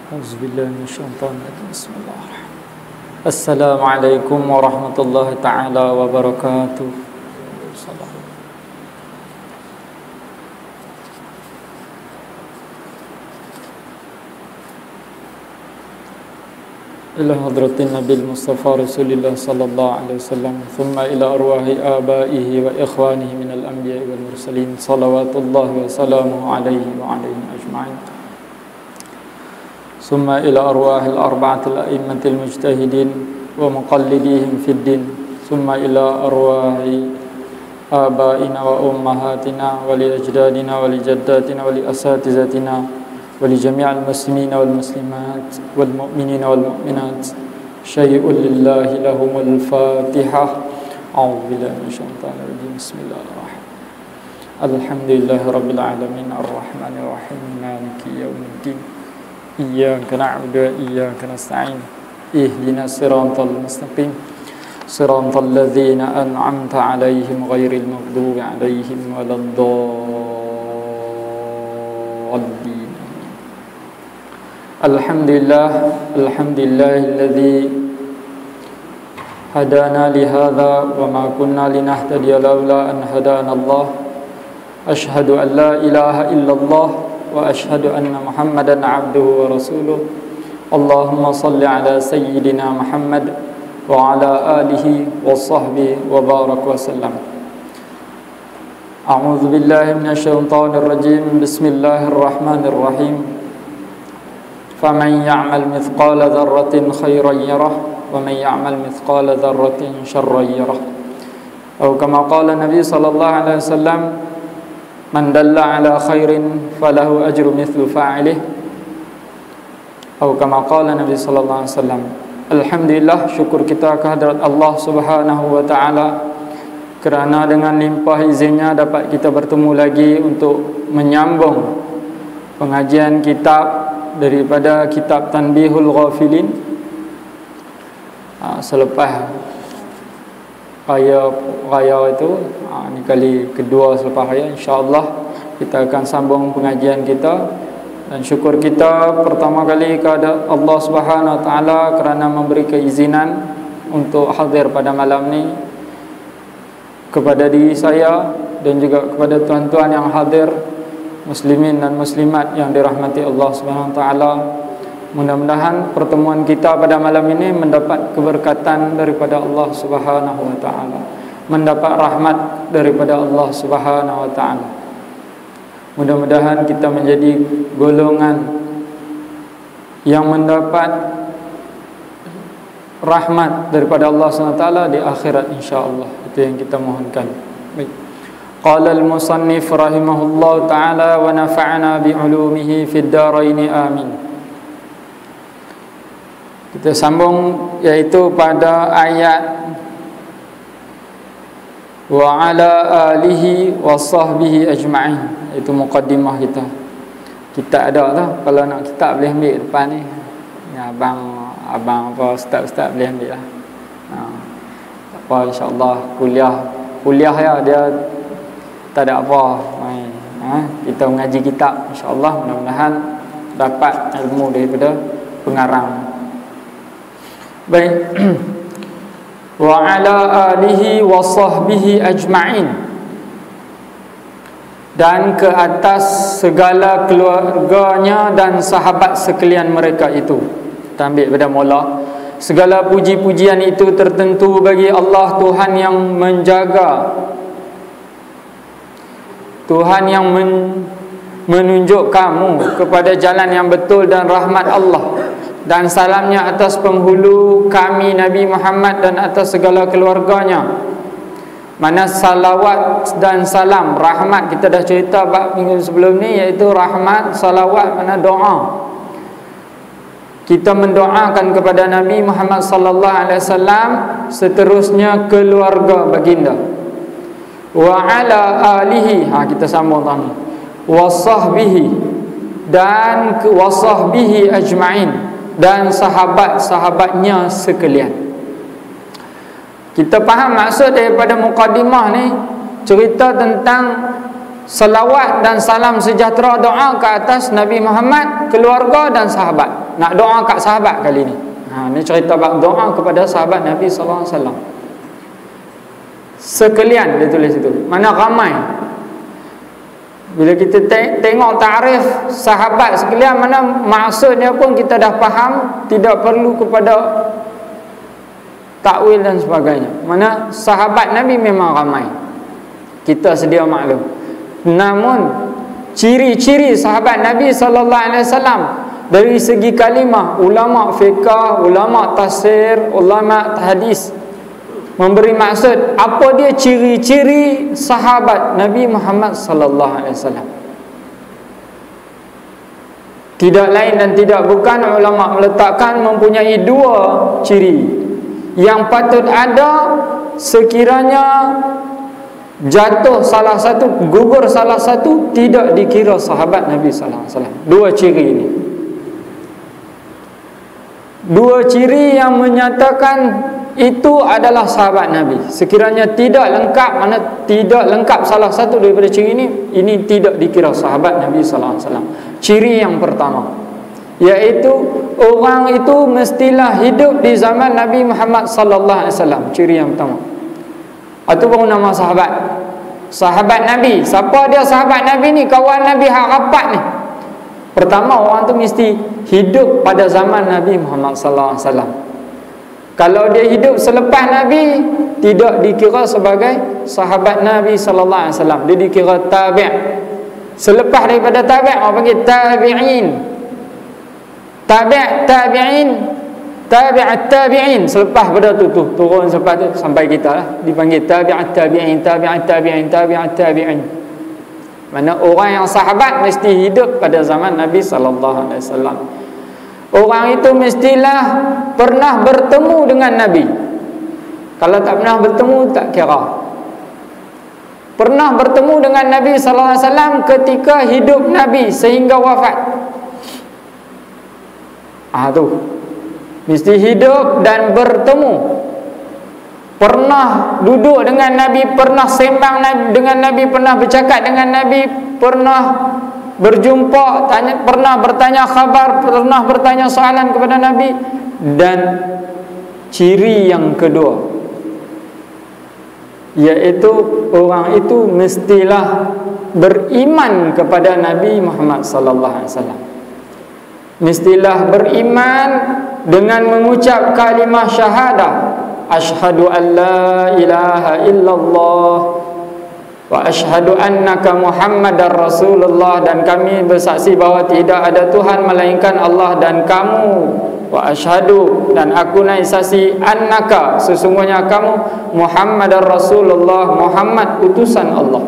Auzubillahi minasyaitonir rajim. Bismillahirrahmanirrahim. Assalamualaikum warahmatullahi taala wabarakatuh. Ila hadratin Nabil Mustafa Rasulillah sallallahu alaihi wasallam, thumma ila arwahi abaihi wa ikhwanihi minal anbiya'i wal mursalin, salawatullahi wa salamuhu alaihi wa alaihim ajma'in. Thumma ila arwahil arba'atil a'immatil mujtahidin wa muqallidihim fid din, thumma ila arwahi abaina wa ummahatina wa li ajdadina wa li jaddatina wa li asatizatina wa li jami'il muslimina wal muslimat wal mu'minina wal mu'minat. Syai'un lillahi lahumul Fatihah. A'udzu billahi minasyaitonir rajim. Bismillahirrahmanirrahim. Alhamdulillahi rabbil alamin arrahmanir rahim maliki yaumiddin. Iyyaka na'budu wa iyyaka nasta'in. Ihdinas siratal mustaqim. Siratal ladzina an'amta 'alaihim ghairil maghdubi 'alaihim waladdallin. Alhamdulillahilladzi hadana li hadza wa ma kunna linahtadiya laula an hadana Allah. Asyhadu an la ilaha illallah wa asyhadu anna Muhammadan abduhu wa rasuluh. Allahumma salli ala sayyidina Muhammad wa ala alihi wa sahbihi wa barak wa sallam. A'udzu billahi minasyaitonir rajim. Bismillahirrahmanirrahim. Faman ya'mal mithqala dzarratin khairan yarah wa man ya'mal mithqala dzarratin syarran yarah. Atau kama qala Nabi sallallahu alaihi wasallam, man dalla ala khairin falahu ajru mithlu fa'ilih. Atau kama qala Nabi sallallahu alaihi wasallam. Alhamdulillah, syukur kita kehadrat Allah Subhanahu wa taala kerana dengan limpah izinnya dapat kita bertemu lagi untuk menyambung pengajian kitab daripada kitab Tanbihul Ghafilin. Selepas raya itu, ini kali kedua selepas raya, insya-Allah kita akan sambung pengajian kita. Dan syukur kita pertama kali kepada Allah Subhanahu wa taala kerana memberi keizinan untuk hadir pada malam ni, kepada diri saya dan juga kepada tuan-tuan yang hadir, muslimin dan muslimat yang dirahmati Allah Subhanahu wa taala. Mudah-mudahan pertemuan kita pada malam ini mendapat keberkatan daripada Allah Subhanahu wa taala, mendapat rahmat daripada Allah Subhanahu wa taala. Mudah-mudahan kita menjadi golongan yang mendapat rahmat daripada Allah Subhanahu wa taala di akhirat, insya-Allah. Itu yang kita mohonkan. Baik. Qala al-musannif rahimahullah ta'ala wa nafa'ana bi'ulumihi fid dharain amin. Kita sambung iaitu pada ayat wa ala alihi wa sahbihi ajma'in. Itu muqaddimah kita. Kita ada lah, kalau nak kitab boleh ambil depan ni. Ya, abang apa ustaz boleh ambil lah. Tak apa, insya-Allah kuliah ya, dia tak ada apa main. Kita mengaji kitab, insya-Allah mudah-mudahan dapat ilmu daripada pengarang. Baik. Wa ala alihi wa sahbihi ajma'in, dan ke atas segala keluarganya dan sahabat sekalian mereka itu. Kita ambil pada mula. Segala puji-pujian itu tertentu bagi Allah, Tuhan yang menjaga, Tuhan yang menunjuk kamu kepada jalan yang betul dan rahmat Allah. Dan salamnya atas penghulu kami Nabi Muhammad dan atas segala keluarganya. Mana salawat dan salam, rahmat kita dah cerita bab minggu sebelum ni, iaitu rahmat, salawat mana doa. Kita mendoakan kepada Nabi Muhammad sallallahu alaihi wasallam, seterusnya keluarga baginda. Wa ala alihi, kita sambung tadi. Wa sahbihi, dan wa sahbihi ajma'in, dan sahabat-sahabatnya sekalian. Kita faham maksud daripada muqaddimah ni, cerita tentang salawat dan salam sejahtera doa ke atas Nabi Muhammad, keluarga dan sahabat. nak doa kat sahabat kali ni. Ni cerita bab doa kepada sahabat Nabi sallallahu alaihi wasallam. Sekalian dia tulis itu. Mana ramai. Bila kita tengok ta'rif sahabat sekalian, mana maksudnya pun kita dah faham, tidak perlu kepada takwil dan sebagainya. Mana sahabat Nabi memang ramai, kita sedia maklum. Namun ciri-ciri sahabat Nabi sallallahu alaihi wasallam dari segi kalimah, ulama fiqh, ulama tafsir, ulama hadis memberi maksud apa dia ciri-ciri sahabat Nabi Muhammad sallallahu alaihi wasallam. Tidak lain dan tidak bukan, ulama meletakkan mempunyai dua ciri yang patut ada sekiranya jatuh salah satu, gugur salah satu, tidak dikira sahabat Nabi sallallahu alaihi wasallam. Dua ciri ini. Dua ciri yang menyatakan itu adalah sahabat Nabi. Sekiranya tidak lengkap, mana tidak lengkap salah satu daripada ciri ini tidak dikira sahabat Nabi sallallahu alaihi wasallam. Ciri yang pertama, iaitu orang itu mestilah hidup di zaman Nabi Muhammad sallallahu alaihi wasallam. Ciri yang pertama. Itu baru nama sahabat. Sahabat Nabi. Siapa dia sahabat Nabi ni? Kawan Nabi hak rapat ni. Pertama, orang tu mesti hidup pada zaman Nabi Muhammad sallallahu alaihi wasallam. Kalau dia hidup selepas Nabi, tidak dikira sebagai sahabat Nabi sallallahu alaihi wasallam. Dia dikira tabi'. Selepas daripada tabi', orang panggil tabi'in. Tabi'in, tabi'at tabi'in. Selepas pada tu turun selepas tu sampai kita lah, dipanggil tabi'at tabi'in, tabi'at tabi'in, tabi'at tabi'in. Mana orang yang sahabat mesti hidup pada zaman Nabi sallallahu alaihi wasallam. Orang itu mestilah pernah bertemu dengan Nabi. Kalau tak pernah bertemu, tak kira. Pernah bertemu dengan Nabi sallallahu alaihi wasallam ketika hidup Nabi sehingga wafat. Tu mesti hidup dan bertemu. Pernah duduk dengan Nabi, pernah sembang dengan Nabi, pernah bercakap dengan Nabi, pernah berjumpa, pernah bertanya khabar, pernah bertanya soalan kepada Nabi. Dan ciri yang kedua, iaitu orang itu mestilah beriman kepada Nabi Muhammad sallallahu alaihi wasallam. Mestilah beriman dengan mengucap kalimah syahadah, asyhadu an la ilaha illallah wa asyhadu annaka Muhammadar Rasulullah, dan kami bersaksi bahawa tidak ada Tuhan melainkan Allah dan kamu, wa asyhadu, dan aku naik saksi, annaka, sesungguhnya kamu, Muhammadar Rasulullah, Muhammad utusan Allah.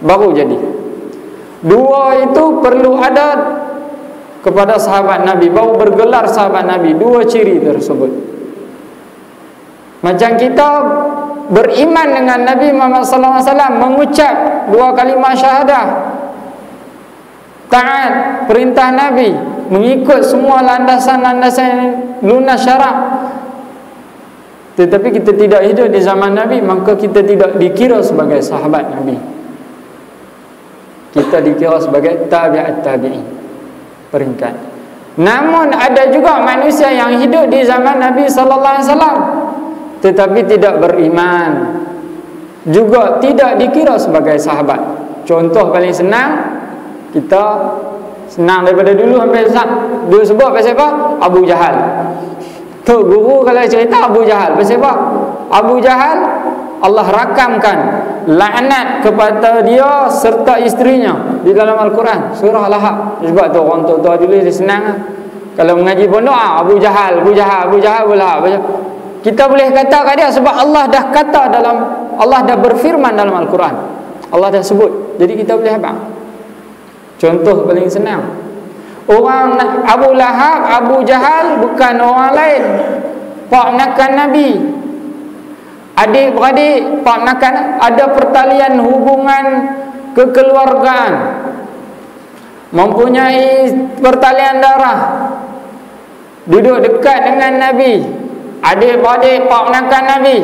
Baru jadi. Dua itu perlu ada kepada sahabat Nabi, baru bergelar sahabat Nabi. Dua ciri tersebut. Macam kita beriman dengan Nabi Muhammad sallallahu alaihi wasallam, mengucap dua kalimah syahadah, taat perintah Nabi, mengikut semua landasan-landasan lunas syarak, tetapi kita tidak hidup di zaman Nabi, maka kita tidak dikira sebagai sahabat Nabi. Kita dikira sebagai tabi'at tabi'in, peringkat. Namun ada juga manusia yang hidup di zaman Nabi sallallahu alaihi wasallam tetapi tidak beriman, juga tidak dikira sebagai sahabat. Contoh paling senang, kita senang daripada dulu sampai sekarang, dia sebut pasal apa? Abu Jahal. Tu guru kalau cerita Abu Jahal, pasal apa? Abu Jahal, Allah rakamkan laknat kepada dia serta isterinya di dalam Al-Quran, surah Al-Ahqaf. Sebab tu orang tua-tua dulu dia senang lah. Kalau mengaji pondok, Abu Jahal, Abu Jahal, Abu Jahal, Abu Lahab. Kita boleh kata kat dia sebab Allah dah kata dalam, Allah dah berfirman dalam Al-Quran, Allah dah sebut. Jadi kita boleh apa? Contoh paling senang, orang Abu Lahab, Abu Jahal bukan orang lain, ponakan Nabi, adik-beradik, ponakan, ada pertalian hubungan kekeluargaan, mempunyai pertalian darah, duduk dekat dengan Nabi, adik-beradik, ponakan Nabi,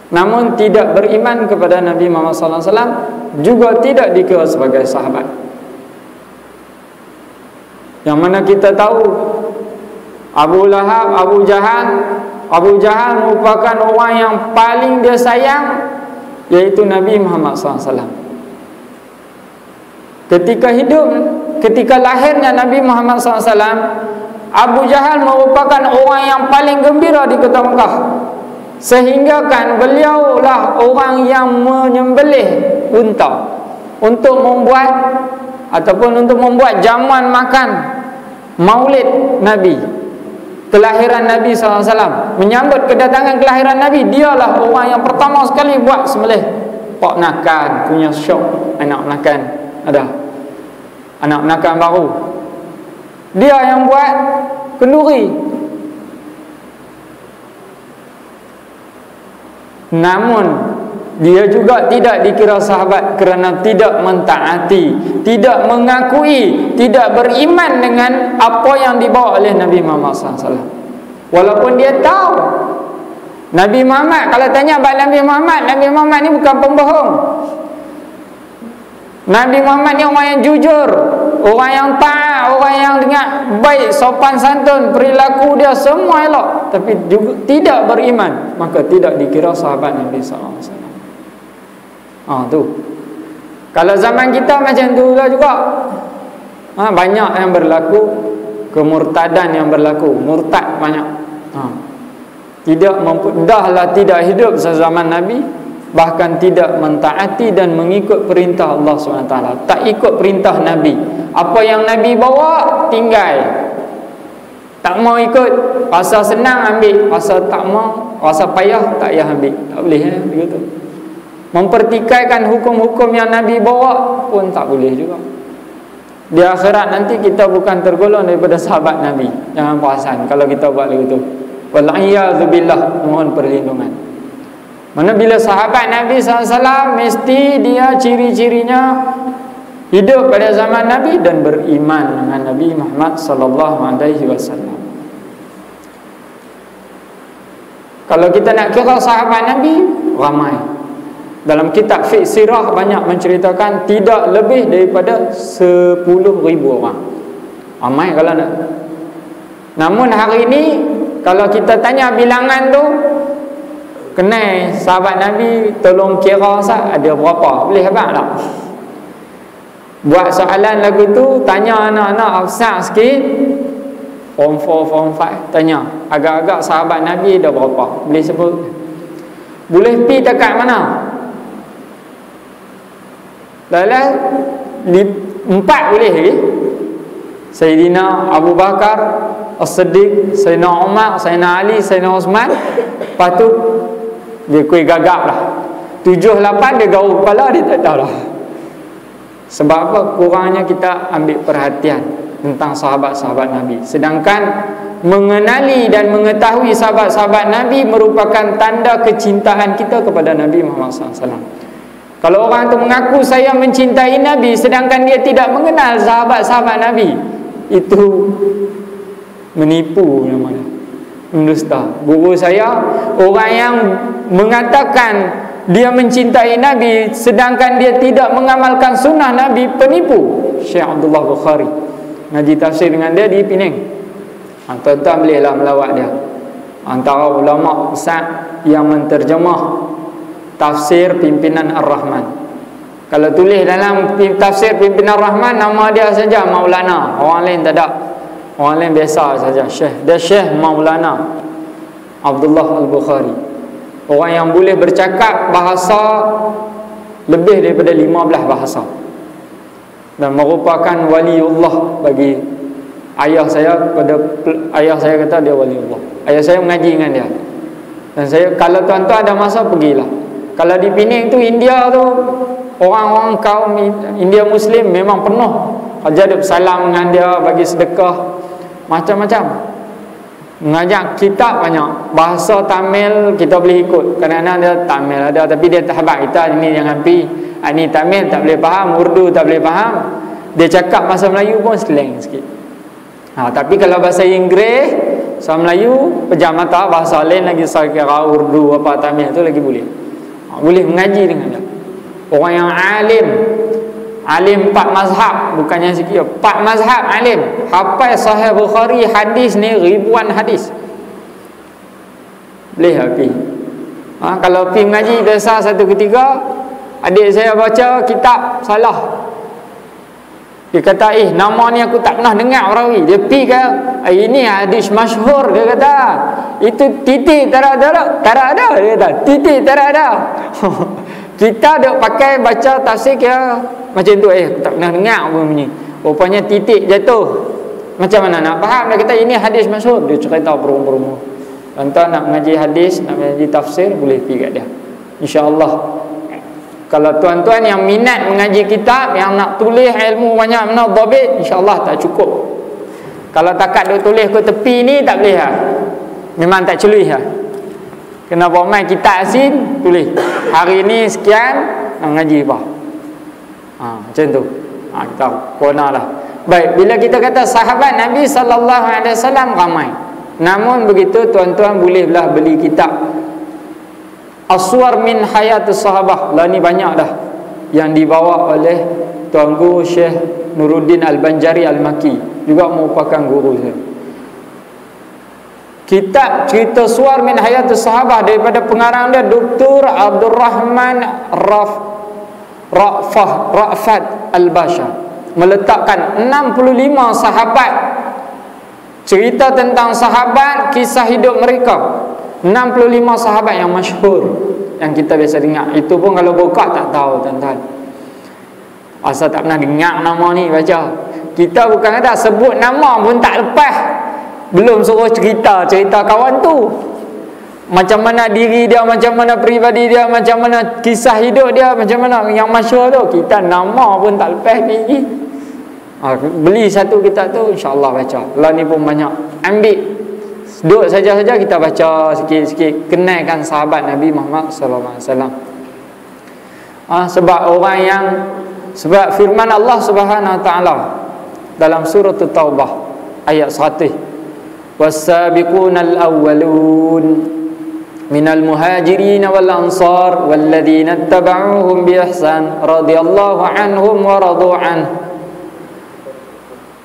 namun tidak beriman kepada Nabi Muhammad sallallahu alaihi wasallam, juga tidak dikira sebagai sahabat. Yang mana kita tahu Abu Lahab, Abu Jahal merupakan orang yang paling dia sayang, iaitu Nabi Muhammad SAW. Ketika lahirnya Nabi Muhammad SAW, Abu Jahal merupakan orang yang paling gembira di kota Mekah, sehingga kan beliau lah orang yang menyembelih unta untuk membuat jamuan makan Maulid Nabi, kelahiran Nabi SAW. Menyambut kedatangan kelahiran Nabi, dialah orang yang pertama sekali buat sembelih pak nakan, punya syok anak nakan. Ada anak nakan baru, dia yang buat kenduri. Namun dia juga tidak dikira sahabat kerana tidak mentaati, tidak mengakui, tidak beriman dengan apa yang dibawa oleh Nabi Muhammad SAW. Walaupun dia tahu Nabi Muhammad, kalau tanya abang Nabi Muhammad ni bukan pembohong. Nabi Muhammad ni orang yang jujur, orang yang taat, orang yang dengar baik, sopan santun, perilaku dia semua elok, tapi juga tidak beriman, maka tidak dikira sahabat Nabi SAW. Tu. Kalau zaman kita macam tu lah juga. Banyak yang berlaku kemurtadan yang berlaku, murtad banyak. Dahlah tidak hidup sezaman Nabi, bahkan tidak mentaati dan mengikut perintah Allah SWT. Tak ikut perintah Nabi. Apa yang Nabi bawa tinggal. Tak mau ikut, rasa senang ambil, rasa tak mau, rasa payah tak payah ambil. Tak boleh begitu. Mempertikaikan hukum-hukum yang Nabi bawa pun tak boleh juga. Di akhirat nanti kita bukan tergolong daripada sahabat Nabi. Jangan perasan kalau kita buat begitu. Wal'iyadzubillah, mohon perlindungan. Mana bila sahabat Nabi SAW, mesti dia ciri-cirinya hidup pada zaman Nabi dan beriman dengan Nabi Muhammad SAW. Kalau kita nak kira sahabat Nabi, ramai. Dalam kitab fiqh sirah banyak menceritakan tidak lebih daripada 10,000 orang. Ramai kalau nak. Namun hari ini kalau kita tanya bilangan tu, kenal sahabat Nabi, tolong kira sah ada berapa? Boleh abang tak? Buat soalan lagu tu, tanya anak-anak afsar sikit, form 4, form 5, tanya agak-agak sahabat Nabi ada berapa? Boleh sebut? Boleh pi dekat mana? Dalam 4 boleh lagi. Sayyidina Abu Bakar As-Siddiq, Sayyidina Umar, Sayyidina Ali, Sayyidina Osman. Lepas tu dia kuih gagap lah. 7, 8 dia gaul kepala, dia tak tahu lah. Sebab apa? Kurangnya kita ambil perhatian tentang sahabat-sahabat Nabi. Sedangkan mengenali dan mengetahui sahabat-sahabat Nabi merupakan tanda kecintaan kita kepada Nabi Muhammad SAW. Kalau orang tu mengaku saya mencintai Nabi sedangkan dia tidak mengenal sahabat-sahabat Nabi, itu menipu namanya, mendusta. Guru saya, orang yang mengatakan dia mencintai Nabi sedangkan dia tidak mengamalkan sunnah Nabi, penipu. Syekh Abdullah Bukhari, ngaji tafsir dengan dia di Penang. Tuan-tuan bolehlah melawat dia. Antara ulama besar yang menterjemah tafsir Pimpinan Ar-Rahman. Kalau tulis dalam tafsir Pimpinan Ar-Rahman, nama dia saja Maulana, orang lain tak ada. Orang lain biasa saja Syekh. Dia Syekh Maulana Abdullah Al-Bukhari. Orang yang boleh bercakap bahasa lebih daripada 15 bahasa, dan merupakan waliullah bagi ayah saya. Pada ayah saya kata dia waliullah. Ayah saya mengaji dengan dia. Dan saya, kalau tuan-tuan ada masa, pergilah. Kalau di Penang tu, India tu, orang-orang kaum India Muslim memang penuh. Jadi bersalam dengan dia, bagi sedekah, macam-macam. Mengajak kitab banyak. Bahasa Tamil kita boleh ikut. Kadang-kadang dia Tamil ada, tapi dia tak habaq kita, ini jangan pi. Ini Tamil tak boleh faham, Urdu tak boleh faham. Dia cakap bahasa Melayu pun slang sikit. Tapi kalau bahasa Inggeris, bahasa Melayu, pejam mata, bahasa lain lagi, saya kira Urdu apa Tamil tu lagi boleh. Boleh mengaji dengan dia. Orang yang alim, Alim 4 mazhab, bukannya sikit, 4 mazhab alim. Hafal Sahih Bukhari, hadis ni ribuan hadis. Boleh tak pergi? Kalau pergi mengaji biasa satu ketika, adik saya baca kitab salah. Dia kata, nama ni aku tak pernah dengar perawi. Dia pergi ke, ini hadis masyhur, dia kata. Itu titik tak ada. Dia kata, titik tak ada. Kita duk pakai baca tafsir kira macam tu, aku tak pernah dengar pun ni. Rupanya titik jatuh. Macam mana nak faham? Dia kata, ini hadis masyhur. Dia cerita berumur-umur. Tuan-tuan nak mengaji hadis, nak mengaji tafsir, boleh pergi kat dia, InsyaAllah. Kalau tuan-tuan yang minat mengaji kitab, yang nak tulis ilmu banyak mana dhabit, InsyaAllah tak cukup. Kalau takat duk tulis ke tepi ni, tak boleh lah. Memang tak celui lah. Kena bawa main kitab asin, tulis hari ni sekian, nak mengaji apa. Macam tu. Kita kona lah. Baik, bila kita kata sahabat Nabi SAW ramai, namun begitu tuan-tuan bolehlah beli kitab Aswar min Hayatus Sahabah. Lah ni banyak dah yang dibawa oleh Tuanku Syekh Nuruddin Al-Banjari Al-Maki, juga merupakan guru saya. Kitab cerita Suwar min Hayatus Sahabah daripada pengarang dia Dr. Abdul Rahman Ra'fat Al-Basha, meletakkan 65 sahabat, cerita tentang sahabat, kisah hidup mereka. 65 sahabat yang masyhur yang kita biasa dengar. Itu pun kalau buka tak tahu tuan-tuan. Asal tak pernah dengar nama ni baca. Kita bukan kata sebut nama pun tak lepas, belum suruh cerita kawan tu. Macam mana diri dia, macam mana peribadi dia, macam mana kisah hidup dia, macam mana yang masyhur tu. Kita nama pun tak lepas pergi. Beli satu kitab tu, insya-Allah baca. Lah ni pun banyak. Ambil duduk saja-saja kita baca sikit-sikit, kenalkan sahabat Nabi Muhammad sallallahu alaihi wasallam. Sebab firman Allah Subhanahu wa taala dalam surah At-Taubah ayat 100, was-sabiqunal awwalun minal muhajirin wal ansar walladzina ittaba'uuhum bi ihsan radhiyallahu anhum wa radu anhu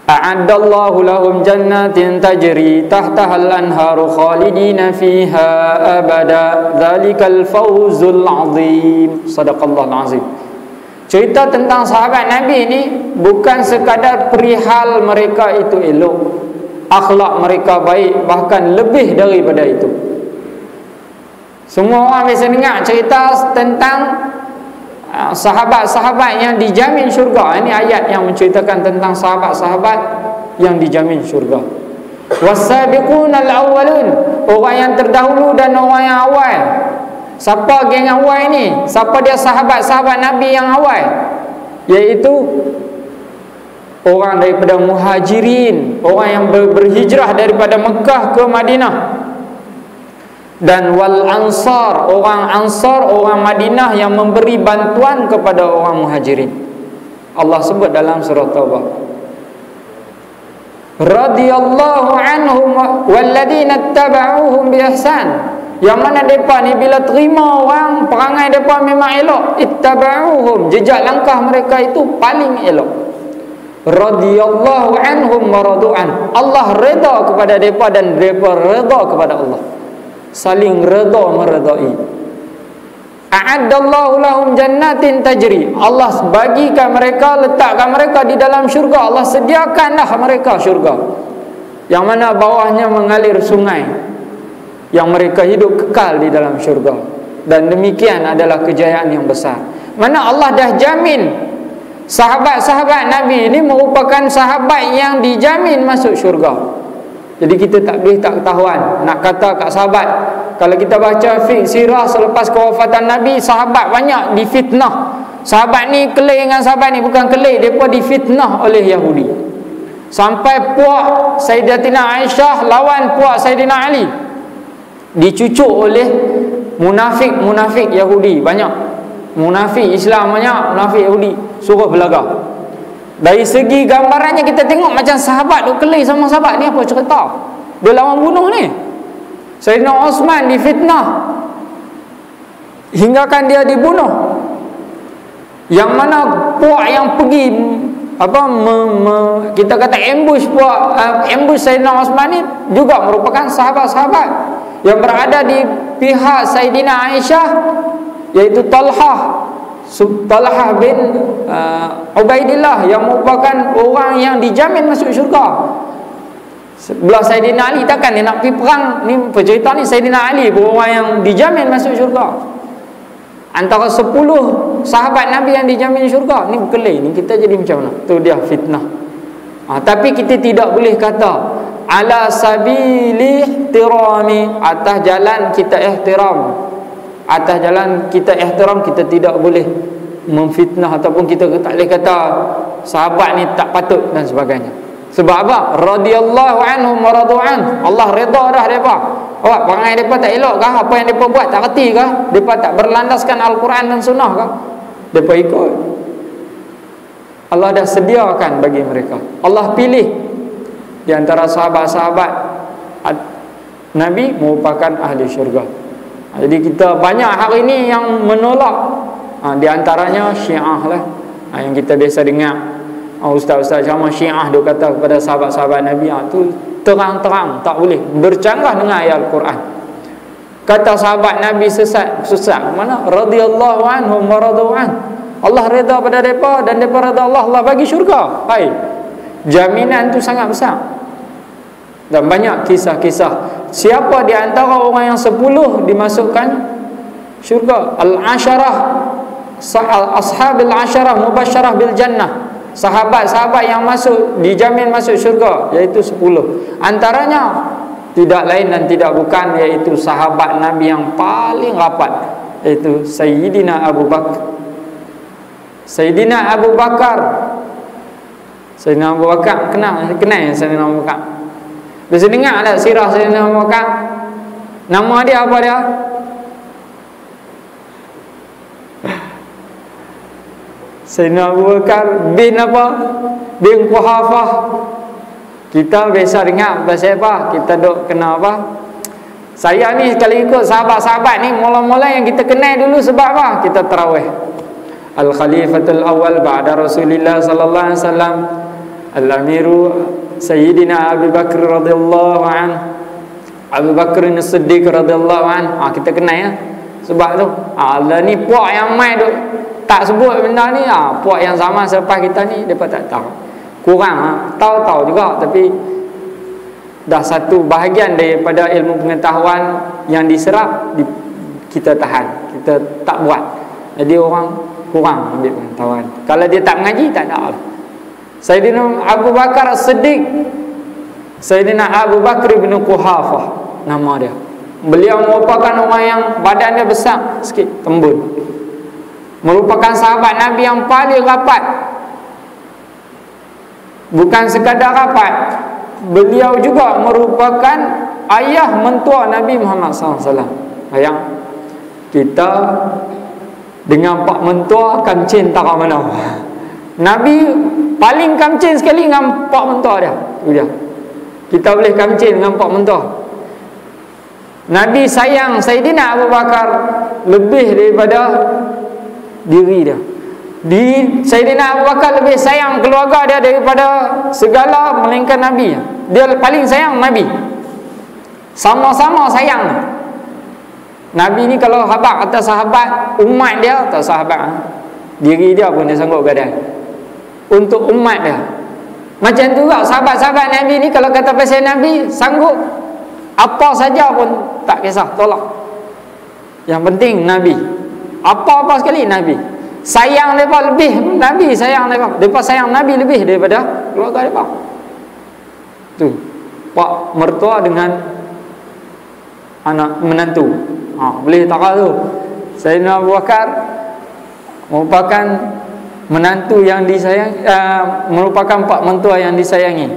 a'addallahu lahum jannatin tajri tahtahal anharu khalidina fiha abada dzalikal fawzul azim. Sadaqallahul azim. Cerita tentang sahabat Nabi ni bukan sekadar perihal mereka itu elok, akhlak mereka baik, bahkan lebih daripada itu. Semua orang biasa dengar cerita tentang sahabat-sahabat yang dijamin syurga. Ini ayat yang menceritakan tentang sahabat-sahabat yang dijamin syurga. Was-sabiqunal awwalun, orang yang terdahulu dan orang yang awal. Siapa geng awal ni? Siapa dia sahabat-sahabat Nabi yang awal? Iaitu orang daripada muhajirin, orang yang berhijrah daripada Mekah ke Madinah. Dan wal ansar, orang Ansar, orang Madinah yang memberi bantuan kepada orang muhajirin. Allah sebut dalam surah Taubah, radhiyallahu anhum walladzina ittaba'uuhum bi ihsan. Yang mana depa ni bila terima orang, perangai depa memang elok, ittaba'uuhum, jejak langkah mereka itu paling elok. Radhiyallahu anhum wa radu an. Allah redha kepada depa dan depa redha kepada Allah. Saling redha meredai. A'addallahu lahum jannatin tajri. Allah bagikan mereka, letakkan mereka di dalam syurga. Allah sediakanlah mereka syurga yang mana bawahnya mengalir sungai, yang mereka hidup kekal di dalam syurga. Dan demikian adalah kejayaan yang besar. Mana Allah dah jamin sahabat-sahabat Nabi ini merupakan sahabat yang dijamin masuk syurga. Jadi kita tak boleh tak ketahuan nak kata kat sahabat. Kalau kita baca fiqh sirah selepas kewafatan Nabi, sahabat banyak difitnah. Sahabat ni kelih dengan sahabat ni, bukan kelih, mereka difitnah oleh Yahudi. Sampai puak Sayyidatina Aisyah lawan puak Sayyidina Ali, dicucuk oleh munafik-munafik Yahudi. Banyak munafik Islam, banyak munafik Yahudi, suruh berlagak. Dari segi gambarannya kita tengok macam sahabat duk kelih sama sahabat ni, apa cerita? Dia lawan bunuh ni. Sayyidina Osman difitnah hinggakan dia dibunuh. Yang mana puak yang pergi kita kata ambush Sayyidina Osman ni juga merupakan sahabat-sahabat yang berada di pihak Sayyidina Aisyah, iaitu Talhah bin Ubaidillah, yang merupakan orang yang dijamin masuk syurga. Sebelah Sayyidina Ali, takkan dia nak pergi perang ni? Cerita ni Sayyidina Ali orang yang dijamin masuk syurga. Antara 10 sahabat Nabi yang dijamin syurga. Ni berkelai ni, kita jadi macam mana? Tu dia fitnah. Tapi kita tidak boleh kata ala sabili ihtirami, atas jalan kita ihtiram. Atas jalan kita ihtiram, kita tidak boleh memfitnah ataupun kita tak boleh kata sahabat ni tak patut dan sebagainya. Sebab apa? Radiyallahu anhum wa radu'an. Allah redha dah depa. Awak perangai depa tak elok kah? Apa yang depa buat tak reti kah? Depa tak berlandaskan Al-Quran dan Sunnah kah? Depa ikut. Allah dah sediakan bagi mereka. Allah pilih di antara sahabat-sahabat Nabi merupakan ahli syurga. Jadi kita banyak hari ini yang menolak. Di antaranya Syiah lah, yang kita biasa dengar. Ustaz-ustaz sama Syiah dia kata kepada sahabat-sahabat Nabi, tu terang-terang tak boleh bercanggah dengan ayat Al-Quran. Kata sahabat Nabi sesat mana? Radiyallahu anhum wa radu'an. Allah redha pada mereka dan mereka redha Allah. Allah bagi syurga. Hai, jaminan tu sangat besar. Dan banyak kisah-kisah siapa di antara orang yang 10 dimasukkan syurga. Al-Asharah, ashabil Asharah mubasyarah bil jannah, sahabat-sahabat yang masuk dijamin masuk syurga, iaitu 10. Antaranya tidak lain dan tidak bukan iaitu sahabat Nabi yang paling rapat, iaitu Sayyidina Abu Bakar. Sayyidina Abu Bakar kenal Sayyidina Abu Bakar. Bisa dengar tak sirah Sayyidina Abu Bakar? Nama dia apa dia? Sayyidina Abu Bakar bin apa? Bin Quhafah. Kita biasa dengar pasal apa? Kita duk kenal apa? Saya ni kalau ikut sahabat-sahabat ni, mula-mula yang kita kenal dulu sebab apa? Kita tarawih. Al-Khalifatul Awal ba'da Rasulillah sallallahu alaihi wasallam, Al-Amiru Sayyidina Abu Bakar radhiyallahu anhu, Abu Bakar As-Siddiq radhiyallahu anhu. Kita kenal ya. Sebab tu Allah ni puak yang mai duk tak sebut benda ni, puak yang zaman selepas kita ni depa tak tahu. Kurang tahu juga, tapi dah satu bahagian daripada ilmu pengetahuan yang diserap kita tahan, kita tak buat. Jadi orang kurang ambil pengetahuan. Kalau dia tak mengaji tak ada lah. Sayyidina Abu Bakar As-Siddiq, Sayyidina Abu Bakar bin Quhafah nama dia. Beliau merupakan orang yang badan dia besar sikit, tembul. Merupakan sahabat Nabi yang paling rapat. Bukan sekadar rapat, beliau juga merupakan ayah mentua Nabi Muhammad SAW. Ayah, kita dengan pak mentua kamcin tak mana. Nabi paling kamcin sekali dengan pak mentua dia. Dia. Kita boleh kamcin dengan pak mentua. Nabi sayang Sayyidina Abu Bakar lebih daripada diri dia. Sayyidina Abu Bakar lebih sayang keluarga dia daripada segala melainkan Nabi. Dia paling sayang Nabi. Sama-sama sayang. Nabi ni kalau habaq kata sahabat, umat dia tak sahabat. Diri dia pun dia sanggup gadai untuk umat dia. Macam tu juga sahabat-sahabat Nabi ni kalau kata pasal Nabi, sanggup apa saja pun tak kisah, tolak. Yang penting Nabi. Apa-apa sekali Nabi. Sayang mereka lebih Nabi sayang mereka. Mereka sayang Nabi lebih daripada keluarga mereka. Tu pak mertua dengan anak menantu. Boleh tak tu. Sayyidina Abu Bakar merupakan menantu yang disayang, merupakan pak mentua yang disayangi.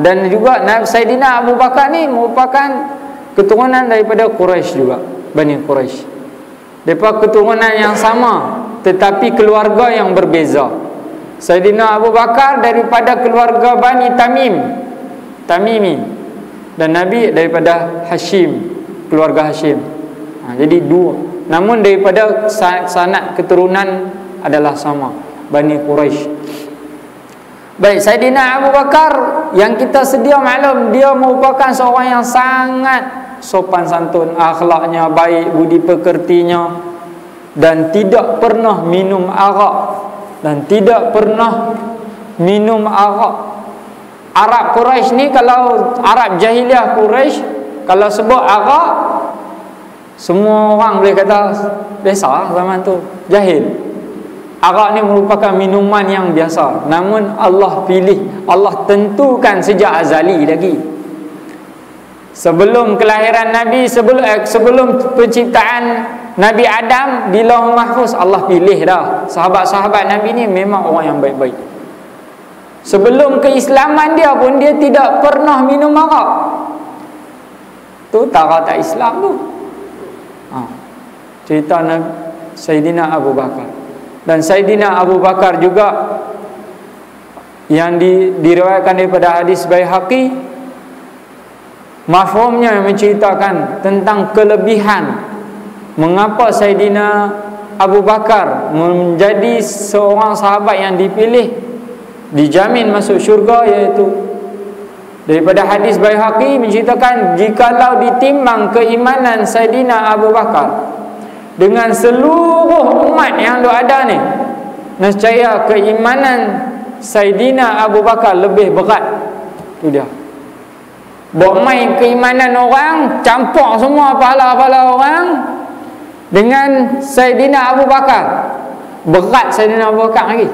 Dan juga Sayyidina Abu Bakar ni merupakan keturunan daripada Quraisy juga, Bani Quraisy. Mereka keturunan yang sama tetapi keluarga yang berbeza. Sayyidina Abu Bakar daripada keluarga Bani Tamimi, dan Nabi daripada Hashim, keluarga Hashim. Jadi dua. Namun daripada sanad keturunan adalah sama, Bani Quraisy. Baik, Saidina Abu Bakar yang kita sedia maklum, dia merupakan seorang yang sangat sopan santun, akhlaknya baik, budi pekertinya, dan tidak pernah minum arak, dan tidak pernah minum arak. Arab Quraisy ni, kalau Arab jahiliah Quraisy, kalau sebut arak, semua orang boleh kata biasa zaman tu, jahil. Arak ni merupakan minuman yang biasa. Namun Allah pilih, Allah tentukan sejak azali lagi. Sebelum kelahiran Nabi, sebelum penciptaan Nabi Adam di Lauh Mahfuz, Allah pilih dah sahabat-sahabat Nabi ni memang orang yang baik-baik. Sebelum keislaman dia pun, dia tidak pernah minum arak. Tu tara tak Islam tu. Cerita Saidina Abu Bakar. Dan Saidina Abu Bakar juga yang diriwayatkan daripada hadis Baihaqi, mafhumnya menceritakan tentang kelebihan mengapa Saidina Abu Bakar menjadi seorang sahabat yang dipilih, dijamin masuk syurga, iaitu daripada hadis Baihaqi menceritakan, jikalau ditimbang keimanan Saidina Abu Bakar dengan seluruh umat yang ada ni, nescaya keimanan Saidina Abu Bakar lebih berat. Tu dia. Buat main keimanan orang, campur semua pahala-pahala orang dengan Saidina Abu Bakar, berat Saidina Abu Bakar lagi.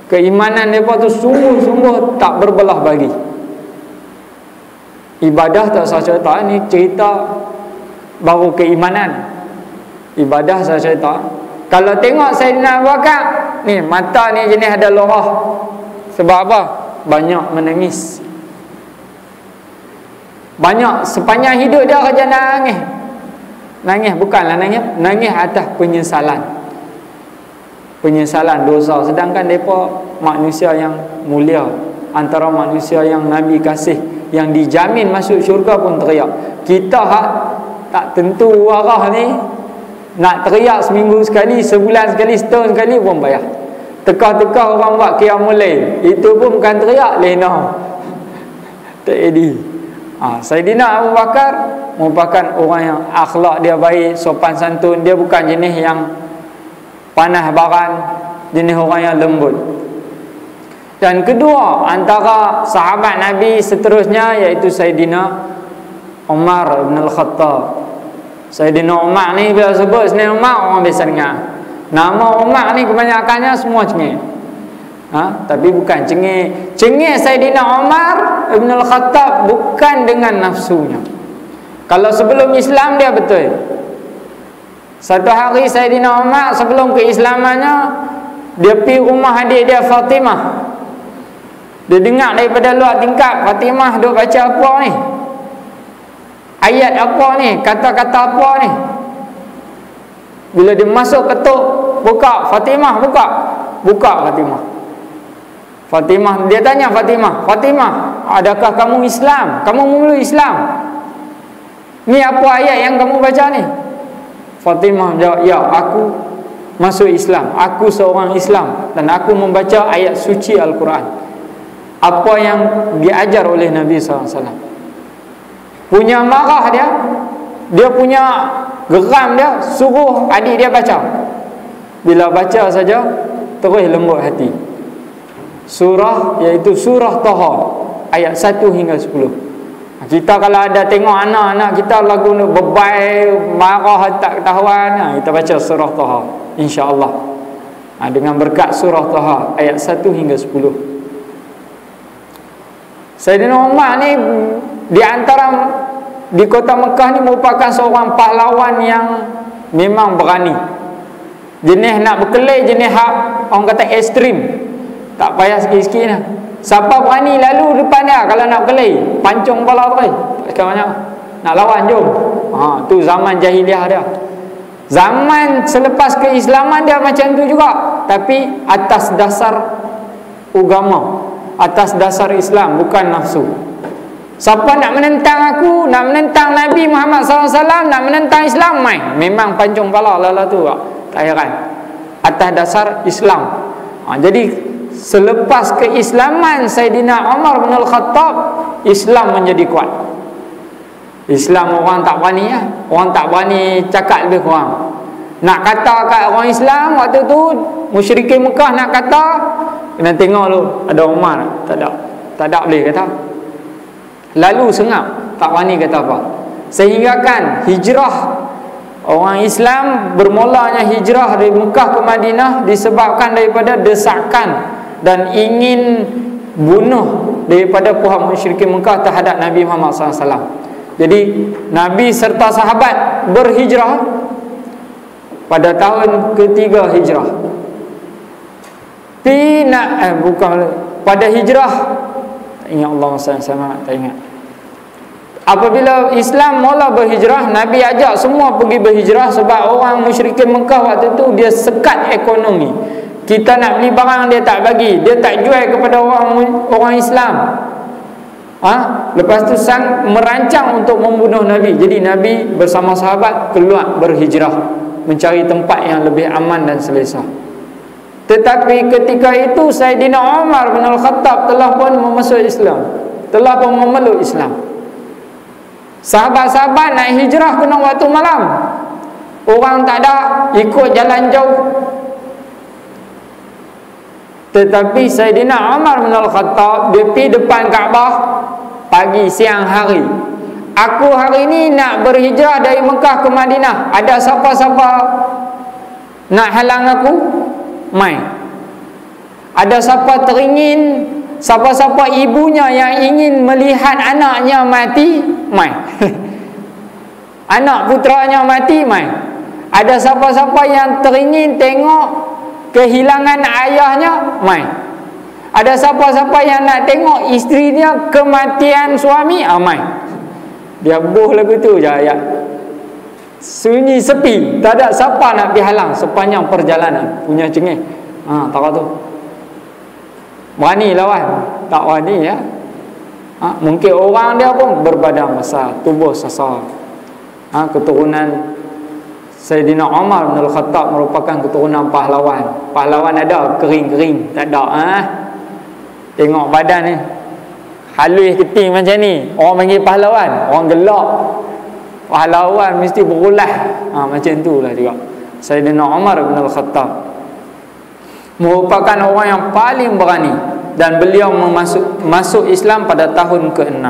Keimanan mereka tu sungguh-sungguh tak berbelah bagi. Ibadah tak saya cerita, ni cerita baru keimanan. Ibadah saya cerita. Kalau tengok Saidina Abu Bakar ni, mata ni jenis ada lorah. Sebab apa? Banyak menangis. Banyak, sepanjang hidup dia kerja nangis. Nangis bukanlah nangis atas penyesalan. Penyesalan dosa. Sedangkan mereka manusia yang mulia, antara manusia yang Nabi kasih, yang dijamin masuk syurga pun teriak. Kita tak tentu arah ni, nak teriak seminggu sekali, sebulan sekali, setahun sekali pun payah. Tekah-tekah orang buat qiyamul lail, itu pun bukan teriak, lena. Tak edi. Saidina Abu Bakar merupakan orang yang akhlak dia baik, sopan santun. Dia bukan jenis yang panah baran, jenis orang yang lembut. Dan kedua antara sahabat Nabi seterusnya, iaitu Saidina Umar bin Al-Khattab. Saidina Umar ni bila sebut Saidina Umar, orang biasa dengar. Nama Umar ni kebanyakannya semua cengih. Tapi bukan cengih. Cengih Saidina Umar bin Al-Khattab bukan dengan nafsunya. Kalau sebelum Islam dia betul. Satu hari Saidina Umar sebelum keislamannya, dia pergi rumah adik dia Fatimah. Dia dengar daripada luar tingkap, Fatimah duk baca apa ni? Ayat apa ni? Kata-kata apa ni? Bila dia masuk ketuk, buka, Fatimah buka. Buka Fatimah. Fatimah, dia tanya Fatimah, adakah kamu Islam? Kamu memeluk Islam? Ni apa ayat yang kamu baca ni? Fatimah jawab, ya, aku masuk Islam. Aku seorang Islam dan aku membaca ayat suci Al-Quran, apa yang diajar oleh Nabi SAW. Punya marah dia punya geram dia, suruh adik dia baca. Bila baca saja terus lembut hati. Surah, iaitu surah Taha, ayat 1 hingga 10. Kita kalau ada tengok anak-anak kita lagu nak bebai, marah, tak ketahuan, kita baca surah Taha, insya-Allah. Dengan berkat surah Taha ayat 1 hingga 10. Saidina Umar ni di antara di kota Mekah ni merupakan seorang pahlawan yang memang berani. Jenis nak berkelahi, jenis orang kata ekstrim. Tak payah sikit-sikit lah. Siapa berani lalu depan dia kalau nak berkelahi, pancung kepala terus. Sekarang banyak nak lawan, jom. Tu zaman jahiliah dia. Zaman selepas keislaman dia macam tu juga, tapi atas dasar agama, atas dasar Islam, bukan nafsu. Siapa nak menentang aku, nak menentang Nabi Muhammad SAW, nak menentang Islam, memang pancung kepala lah tu. Tak heran. atas dasar Islam. Jadi selepas keislaman Saidina Umar bin Al-Khattab, Islam menjadi kuat. Islam orang tak berani ya. Orang tak berani cakap lebih kurang. Nak kata kat orang Islam waktu tu, musyrikin Mekah nak kata, kena tengok dulu ada Umar. Tak ada boleh kata. Lalu sengap, tak berani kata apa. Sehingga kan hijrah orang Islam, bermulanya hijrah dari Mekah ke Madinah disebabkan daripada desakan dan ingin bunuh daripada pihak musyrikin Mekah terhadap Nabi Muhammad SAW. Jadi Nabi serta sahabat berhijrah pada tahun ketiga hijrah. Pada hijrah, tak ingat Allah sama tak ingat. Apabila Islam mula berhijrah, Nabi ajak semua pergi berhijrah sebab orang musyrikin Mekah waktu tu dia sekat ekonomi. Kita nak beli barang dia tak bagi, dia tak jual kepada orang Islam. Lepas tu sang merancang untuk membunuh Nabi. Jadi Nabi bersama sahabat keluar berhijrah mencari tempat yang lebih aman dan selesa. Tetapi ketika itu Saidina Umar bin Al-Khattab telah pun memasuk Islam, telah pun memeluk Islam. Sahabat-sahabat nak hijrah kena waktu malam. Orang tak ada, ikut jalan jauh. Tetapi Saidina Umar bin Al-Khattab dia pergi depan Kaabah pagi, siang, hari. Aku hari ni nak berhijrah dari Mekah ke Madinah. Ada siapa-siapa nak halang aku? Mai. Ada siapa teringin, siapa-siapa ibunya yang ingin melihat anaknya mati? Mai. Anak puteranya mati? Mai. Ada siapa-siapa yang teringin tengok kehilangan ayahnya? Mai. Ada siapa-siapa yang nak tengok isteri dia kematian suami? Mai. Dia boh lagu tu je ayat. Sunyi sepi, tak ada siapa nak pergi halang sepanjang perjalanan. Punya cengih. Tak tu. Berani lawan? Tak berani ya. Mungkin orang dia pun berbadan besar, tubuh sesar. Keturunan Saidina Umar bin Al-Khattab merupakan keturunan pahlawan. Pahlawan ada, kering-kering tak ada. Tengok badan ni halus keting macam ni, orang panggil pahlawan. Orang gelak, pahlawan mesti berulah. Macam tu lah juga Saidina Umar bin Al-Khattab merupakan orang yang paling berani, dan beliau masuk Islam pada tahun ke-6.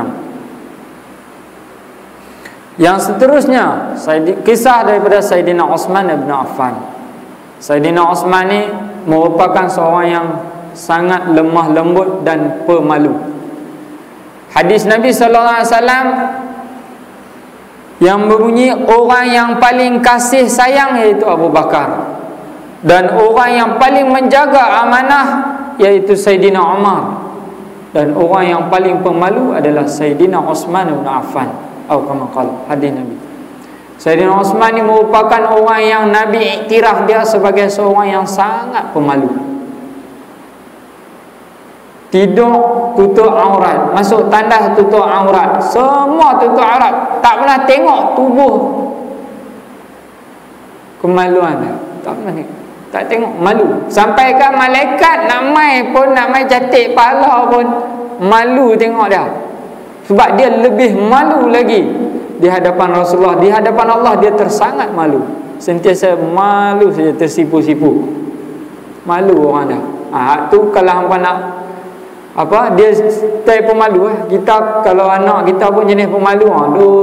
Yang seterusnya kisah daripada Saidina Osman bin Affan. Saidina Osman ni merupakan seorang yang sangat lemah lembut dan pemalu. Hadis Nabi sallallahu alaihi wasallam yang berbunyi, orang yang paling kasih sayang iaitu Abu Bakar, dan orang yang paling menjaga amanah iaitu Saidina Umar, dan orang yang paling pemalu adalah Saidina Osman bin Affan. Atau kama qala hadis Nabi. Saidina Osman ni merupakan orang yang Nabi iktiraf dia sebagai seorang yang sangat pemalu. Tidur tutup aurat, masuk tandas tutup aurat, semua tutup aurat, tak pernah tengok tubuh kemaluan dia. Tak tengok, malu. Sampai kan malaikat nak mai catik pahala pun malu tengok dia. Sebab dia lebih malu lagi di hadapan Rasulullah, di hadapan Allah dia tersangat malu. Sentiasa malu saja, tersipu-sipu. Malu orang dah. Tu kalau hangpa nak dia stay pemalu. Kita kalau anak kita pun jenis pemalu,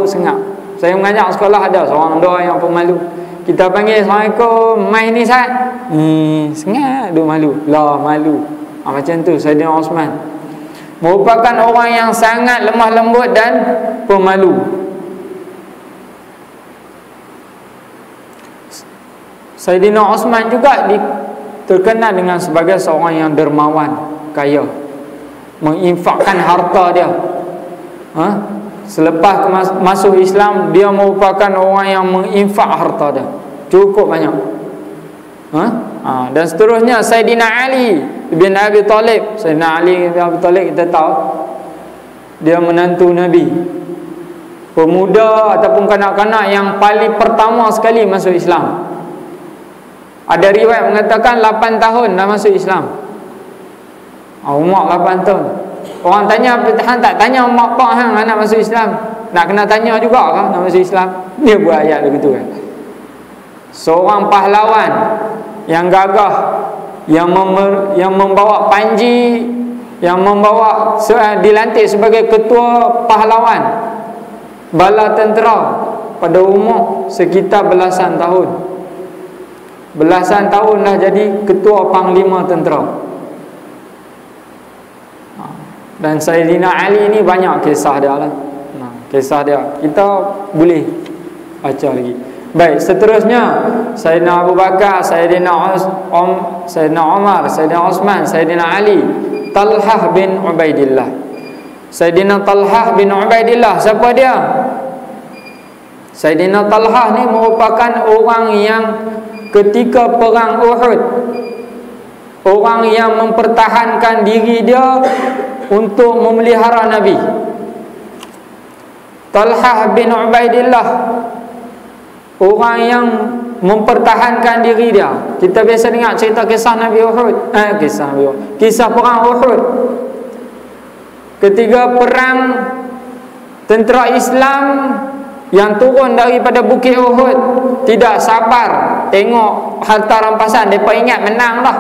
sengap. Saya mengajar sekolah ada seorang dua yang pemalu. Kita panggil, Assalamualaikum, mai ni Sat. Sengap dia malu. Lah malu. Macam tu Saidina Osman merupakan orang yang sangat lemah lembut dan pemalu. Saidina Osman juga terkenal dengan sebagai seorang yang dermawan, kaya, menginfakkan harta dia. Selepas masuk Islam, dia merupakan orang yang menginfak harta dia cukup banyak. Dan seterusnya Saidina Ali bin Abi Talib. Saidina Ali bin Abi Talib kita tahu dia menantu Nabi, pemuda ataupun kanak-kanak yang paling pertama sekali masuk Islam. Ada riwayat mengatakan 8 tahun dah masuk Islam. Umar 8 tahun. Orang tanya Han tak tanya mak pak hang anak masuk Islam. Nak kena tanya juga kan nak masuk Islam. Dia buat ayat begitu kan. Seorang pahlawan yang gagah, yang membawa panji, yang membawa dilantik sebagai ketua pahlawan bala tentera pada umur sekitar belasan tahun. Belasan tahun dah jadi ketua panglima tentera. Dan Sayyidina Ali ni banyak kisah dia lah. Kisah dia kita boleh baca lagi. Baik, seterusnya Sayyidina Abu Bakar, Sayyidina Umar, Sayyidina Osman, Sayyidina Ali, Talhah bin Ubaidillah. Sayyidina Talhah bin Ubaidillah, siapa dia? Sayyidina Talhah ni merupakan orang yang ketika perang Uhud, orang yang mempertahankan diri dia untuk memelihara Nabi. Talhah bin Ubaidillah, orang yang mempertahankan diri dia. Kita biasa dengar cerita kisah Nabi Uhud, kisah perang Uhud. Ketika perang, tentera Islam yang turun daripada Bukit Uhud tidak sabar tengok harta rampasan. Mereka ingat menang lah.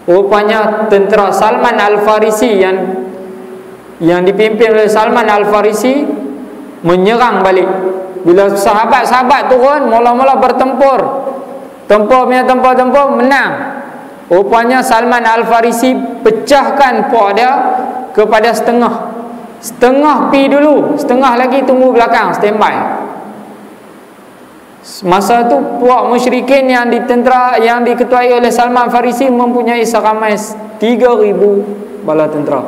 Rupanya tentera Salman Al-Farisi yang dipimpin oleh Salman Al-Farisi menyerang balik. Bila sahabat-sahabat turun, mula-mula bertempur. Tempur menang. Rupanya Salman Al-Farisi pecahkan puak dia kepada setengah. Setengah pi dulu, setengah lagi tunggu belakang, standby. Masa tu puak musyrikin yang diketuai oleh Salman Farisi mempunyai seramai 3,000 bala tentera.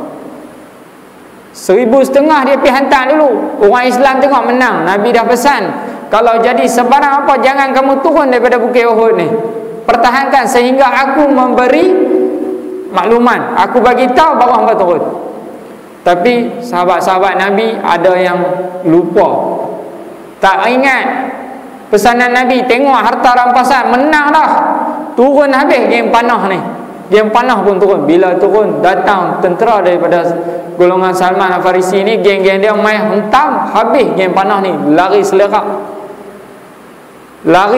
1,500 dia pergi hantar dulu. Orang Islam tengok menang. Nabi dah pesan, kalau jadi sebarang apa, jangan kamu turun daripada Bukit Uhud ni. Pertahankan sehingga aku memberi makluman, aku bagi tahu baru hangpa turun. Tapi sahabat-sahabat Nabi ada yang lupa, tak ingat pesanan Nabi. Tengok harta rampasan, menang dah, turun habis geng panah ni. Geng panah pun turun. Bila turun, datang tentera daripada golongan Salman Al-Farisi ni, geng-geng dia main hentam, habis geng panah ni. Lari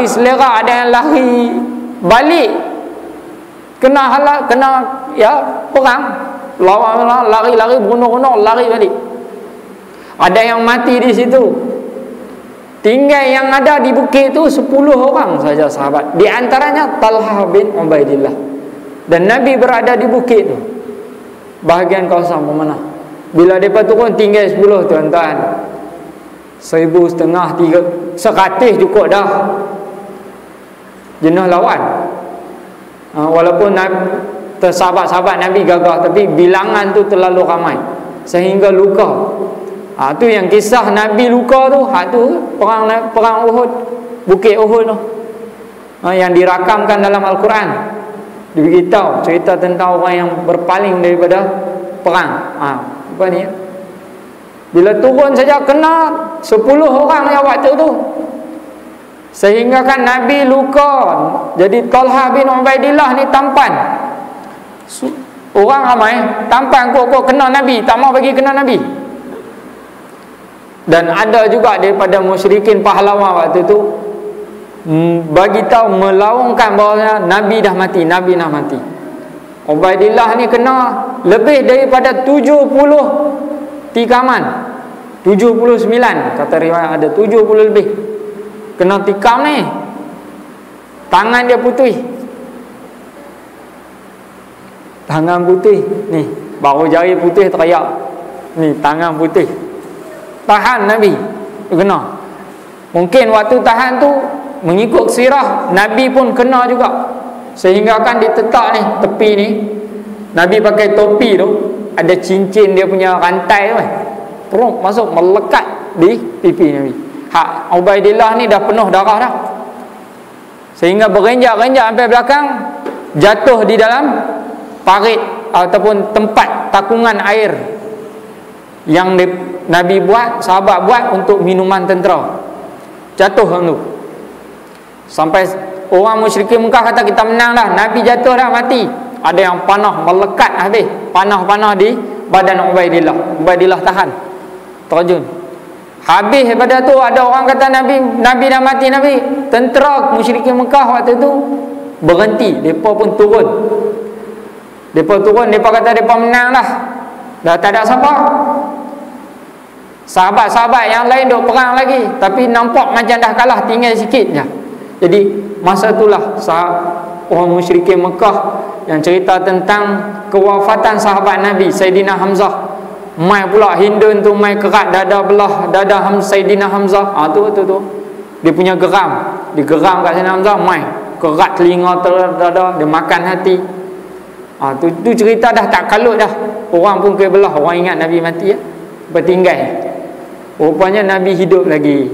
selerak, ada yang lari balik, kena perang, lawan lari bunuh-bunuh, lari balik. Ada yang mati di situ. Tinggal yang ada di bukit tu 10 orang saja sahabat. Di antaranya Talhah bin Ubaidillah. Dan Nabi berada di bukit tu, bahagian kawasan pemanah. Bila mereka turun tinggal 10 tuan-tuan. 1,500, 100 cukup dah. Jenuh lawan. Walaupun sahabat-sahabat Nabi gagah, tapi bilangan tu terlalu ramai sehingga luka. Tu yang kisah Nabi luka tu, tu perang Uhud, Bukit Uhud tu, yang dirakamkan dalam Al-Quran. Diberitahu cerita tentang orang yang berpaling daripada perang. Apa ni? Bila turun saja kena 10 orang yang waktu tu, sehingga kan Nabi luka. Jadi Talhah bin Ubaidillah ni tampan. Orang ramai tampan kok kena Nabi, tak mau bagi kena Nabi. Dan ada juga daripada musyrikin pahlawan waktu tu bagi tahu, melaungkan bahawa Nabi dah mati. Ubaidillah ni kena lebih daripada 70 tikaman. 79 kata riwayat, ada 70 lebih kena tikam ni. Tangan dia putih. Tangan putih ni, baru jari putih teriak. Ni tangan putih. Tahan Nabi kena. Mungkin waktu tahan tu mengikut sirah Nabi pun kena juga, sehingga kan ditetak ni tepi ni. Nabi pakai topi tu, ada cincin dia punya rantai tu terus masuk melekat di pipi Nabi. Ubaidillah ni dah penuh darah dah, sehingga berenjak-renjak sampai belakang, jatuh di dalam parit ataupun tempat takungan air yang Nabi buat, sahabat buat untuk minuman tentera. Jatuh tu sampai orang musyrikin Mekah kata kita menang dah, Nabi jatuh dah, mati. Ada yang panah melekat habis, panah-panah di badan Ubaidillah tahan, terjun. Habis daripada tu ada orang kata Nabi dah mati. Tentera musyrikin Mekah waktu tu berhenti, depa pun turun. Depa kata depa menang dah tak ada siapa. Sahabat-sahabat yang lain duk perang lagi, tapi nampak macam dah kalah, tinggal sikit je. Jadi masa itulah orang musyrikin Mekah yang cerita tentang kewafatan sahabat Nabi Sayyidina Hamzah. Mai pula Hindun tu mai kerat dada belah dada Sayyidina Hamzah. Tu. Dia punya geram. Dia geram kat Sayyidina Hamzah, mai kerat telinga dada, dia makan hati. Tu cerita dah tak kalut dah. Orang pun ke belah, orang ingat Nabi mati ya. Bertinggal. Rupanya Nabi hidup lagi.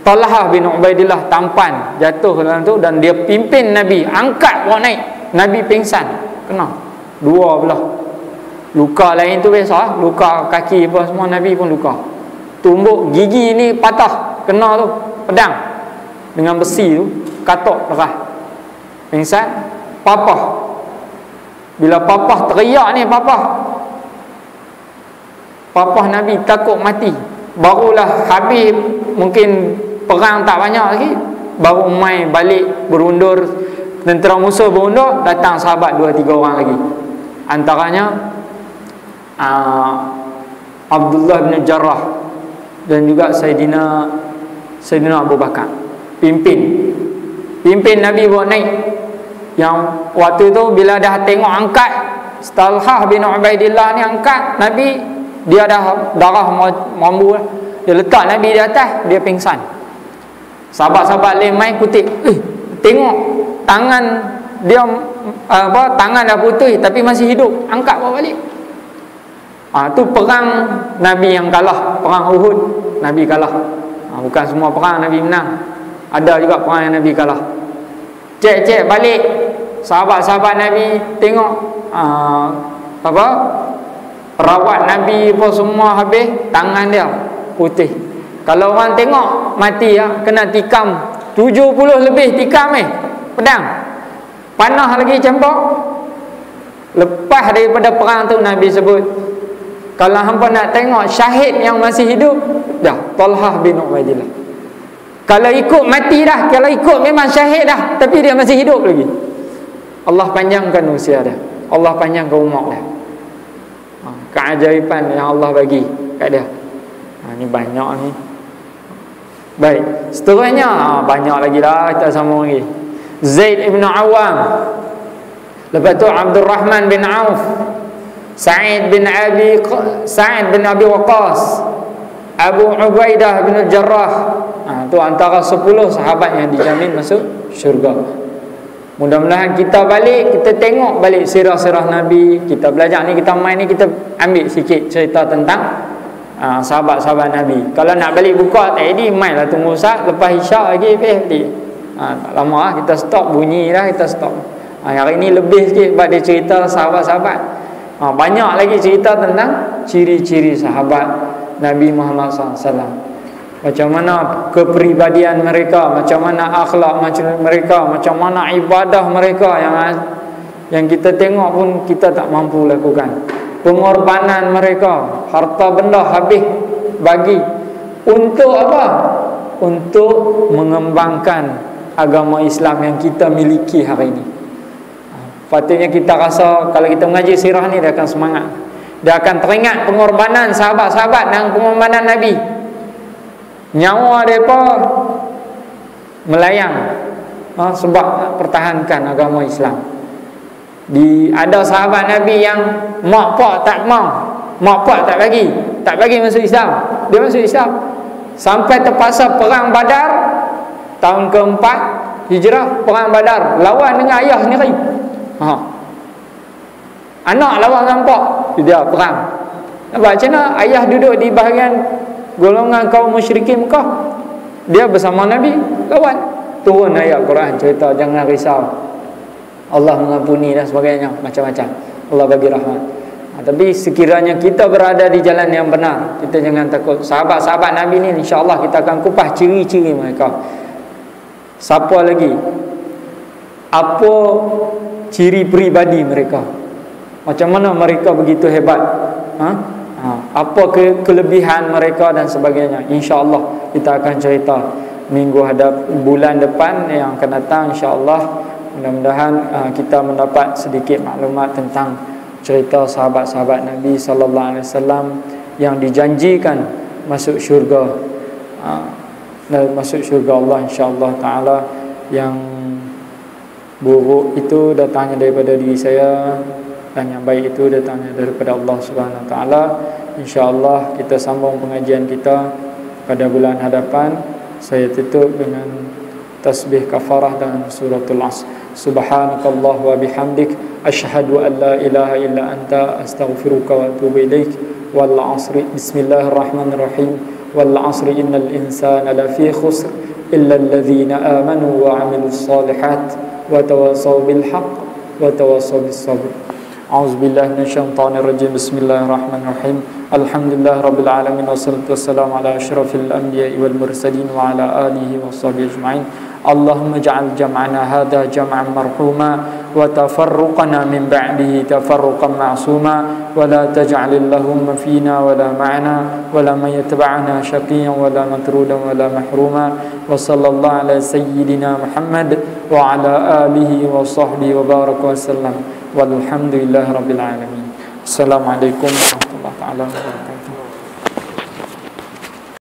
Talhah bin Ubaidillah tampan jatuh dalam tu dan dia pimpin Nabi, angkat orang naik. Nabi pingsan, kena dua belah. Luka lain tu biasa, luka kaki apa semua, Nabi pun luka. Tumbuk gigi ni patah, kena tu pedang dengan besi tu katok darah. Pingsan, papah. Bila papah teriak ni, papah Nabi takut mati. Barulah habis, mungkin perang tak banyak lagi, baru mai balik berundur, tentera musuh berundur, datang sahabat 2-3 orang lagi. Antaranya Abdullah bin Jarrah dan juga Sayyidina Abu Bakar. Pimpin Nabi bawa naik. Yang waktu tu bila dah tengok angkat Talhah bin Ubaidillah ni angkat Nabi, dia dah darah mambu, dia letak Nabi di atas, dia pingsan. Sahabat-sahabat lain main kutip, tengok tangan dia tangan dah putus tapi masih hidup, angkat bawa balik. Tu perang Nabi yang kalah, perang Uhud Nabi kalah. Bukan semua perang Nabi menang, ada juga perang yang Nabi kalah. Cek balik sahabat-sahabat Nabi tengok perawat Nabi pun semua habis, tangan dia putih. Kalau orang tengok mati ya, kena tikam 70 lebih tikam pedang, panah lagi campak. Lepas daripada perang tu Nabi sebut, kalau hampa nak tengok syahid yang masih hidup, dah Talhah bin Ubaidillah. Kalau ikut mati dah, kalau ikut memang syahid dah, tapi dia masih hidup lagi. Allah panjangkan usia dia, Allah panjangkan umur dia. Keajaiban yang Allah bagi kat dia. Ni banyak ni. Baik, seterusnya banyak lagi lah, kita sambung lagi. Zaid ibn Awam, lepas tu Abdul Rahman bin Auf, Sa'id bin Abi Waqqas, Abu Ubaidah bin Jarrah. Tu antara 10 sahabat yang dijamin masuk syurga. Mudah-mudahan kita balik, kita tengok balik sirah-sirah Nabi, kita belajar ni, kita main ni, kita ambil sikit cerita tentang sahabat-sahabat Nabi. Kalau nak balik buka tadi, main lah tunggu sat, lepas isyak lagi balik. Tak lama lah, kita stop bunyi dah, kita stop. Hari ni lebih sikit sebab dia cerita sahabat-sahabat. Banyak lagi cerita tentang ciri-ciri sahabat Nabi Muhammad SAW. Macam mana kepribadian mereka, macam mana akhlak mereka, macam mana ibadah mereka yang kita tengok pun kita tak mampu lakukan. Pengorbanan mereka, harta benda habis bagi untuk apa? Untuk mengembangkan agama Islam yang kita miliki hari ini. Patutnya kita rasa kalau kita mengaji sirah ni, dia akan semangat, dia akan teringat pengorbanan sahabat-sahabat dan pengorbanan Nabi. Nyawa mereka melayang sebab pertahankan agama Islam. Ada sahabat Nabi yang mak pak tak mau, mak pak tak bagi masuk Islam. Dia masuk Islam sampai terpaksa perang Badar tahun ke-4 Hijrah. Perang Badar lawan dengan ayah sendiri. Anak lawan dengan pak, dia perang. Nampak macam mana ayah duduk di bahagian golongan kaum musyrikin Mekah, dia bersama Nabi lawan. Turun ayat Quran cerita jangan risau, Allah mengampuni dan sebagainya, macam-macam. Allah bagi rahmat. Tapi sekiranya kita berada di jalan yang benar, kita jangan takut. Sahabat-sahabat Nabi ni insya-Allah kita akan kupas ciri-ciri mereka. Siapa lagi? Apa ciri peribadi mereka? Macam mana mereka begitu hebat? Apa kelebihan mereka dan sebagainya? InsyaAllah kita akan cerita bulan depan yang akan datang, insyaAllah. Mudah-mudahan kita mendapat sedikit maklumat tentang cerita sahabat-sahabat Nabi sallallahu alaihi wasallam yang dijanjikan masuk syurga, masuk syurga Allah insya-Allah taala. Yang buruk itu datangnya daripada diri saya dan yang baik itu datangnya daripada Allah Subhanahu wa taala. Insya-Allah kita sambung pengajian kita pada bulan hadapan. Saya tutup dengan tasbih kafarah dan suratul Asr. Subhanakallah wa bihamdik asyhadu an la ilaha illa anta astaghfiruka wa atubu ilaik. Wal 'asri bismillahirrahmanirrahim. Wal 'asri innal insana lafi khusr illa alladhina amanu wa 'amilus solihat wa tawassaw bil haqq wa tawassaw bis sabr. A'udzu billahi minasyaitonir rajim. Bismillahirrahmanirrahim. Alhamdulillah rabbil alamin wassalatu wassalamu ala asyrafil anbiya'i wal mursalin wa ala alihi washabihi ajma'in. Allahumma ij'al jam'ana hadha jam'an marhuma wa tafarruqana min ba'dihi tafarruqan ma'suma wa la taj'al lahumma fina wa la ma'ana wa la man yatba'ana shaqiyyan wa la matrudan wa la mahruma. Wa sallallahu ala sayyidina Muhammad wa ala alihi wa sahbihi wa baraka wa sallam. Walhamdulillahi rabbil alamin. Assalamualaikum warahmatullahi wabarakatuh.